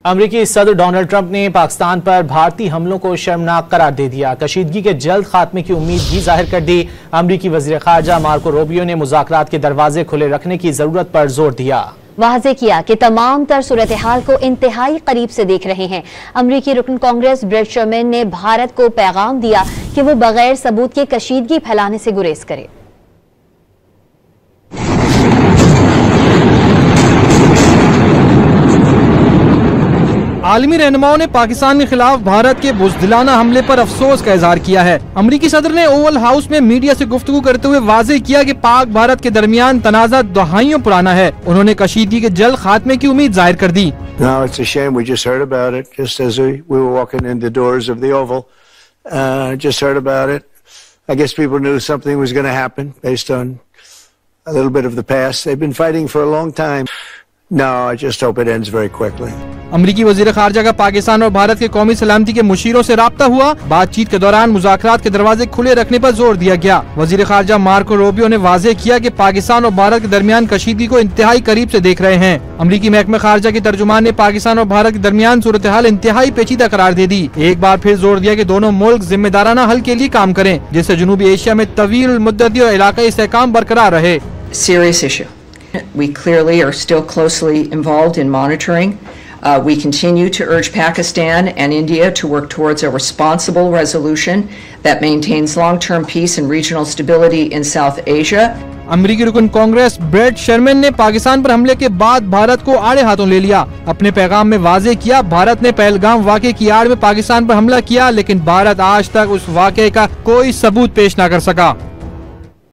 अमेरिकी सदर Donald Trump ने पाकिस्तान पर भारतीय हमलों को शर्मनाक करार दे दिया। कशीदगी के जल्द खात्मे की उम्मीद भी जाहिर कर दी। अमेरिकी वजीर खारजा मार्को रूबियो ने मुज़ाकरात के दरवाजे खुले रखने की जरूरत पर जोर दिया। वाज़े किया कि तमाम तर सूरत हाल को इंतहाई करीब से देख रहे हैं। अमरीकी रुकन कांग्रेस ब्रेट शर्मैन ने भारत को पैगाम दिया कि वो बगैर सबूत के कशीदगी फैलाने से गुरेज करे। आलमी रहनुमाओं ने पाकिस्तान के खिलाफ भारत के बुज़दिलाना हमले पर अफसोस का इजहार किया है। अमरीकी सदर ने ओवल हाउस में मीडिया से गुफ्तगू करते हुए वाज़े किया कि पाक भारत के दरमियान तनाज़ा दहाइयों पुराना है। उन्होंने कशीदगी के जल्द खात्मे की उम्मीद जाहिर कर दी। No, it's a shame. We just heard about it just as we were walking in the doors of the Oval. Just heard about it. I guess people knew something was going to happen based on a little bit of the past. They've been fighting for a long time. No, I just hope it ends very quickly. अमरीकी वजीर खारजा का पाकिस्तान और भारत के कौमी सलामती के मुशीरों से राब्ता हुआ। बातचीत के दौरान मुज़ाकरात के दरवाजे खुले रखने पर जोर दिया गया। वजीर खारजा मार्को रूबियो ने वाज़े किया कि पाकिस्तान और भारत के दरमियान कशीदगी को इंतहाई करीब से देख रहे हैं। अमरीकी महकमा खारजा के तर्जुमान ने पाकिस्तान और भारत के दरमियान सूरत हाल इंतहाई पेचीदा करार दे दी। एक बार फिर जोर दिया कि दोनों मुल्क जिम्मेदाराना हल के लिए काम करें, जिससे जनूबी एशिया में तवील मुद्दती और इलाकाई इस्तेहकाम बरकरार रहे। Serious issue. We clearly are still closely involved in monitoring. We continue to urge Pakistan and India to work towards a responsible resolution that maintains long-term peace and regional stability in South Asia. अमरीकी रुकन Congress bread शर्मैन ने पाकिस्तान पर हमले के बाद भारत को आड़े हाथों ले लिया। अपने पैगाम में वाज़े किया, भारत ने पहलगाम वाक़े की आड़ में पाकिस्तान पर हमला किया, लेकिन भारत आज तक उस वाक़े का कोई सबूत पेश न कर सका।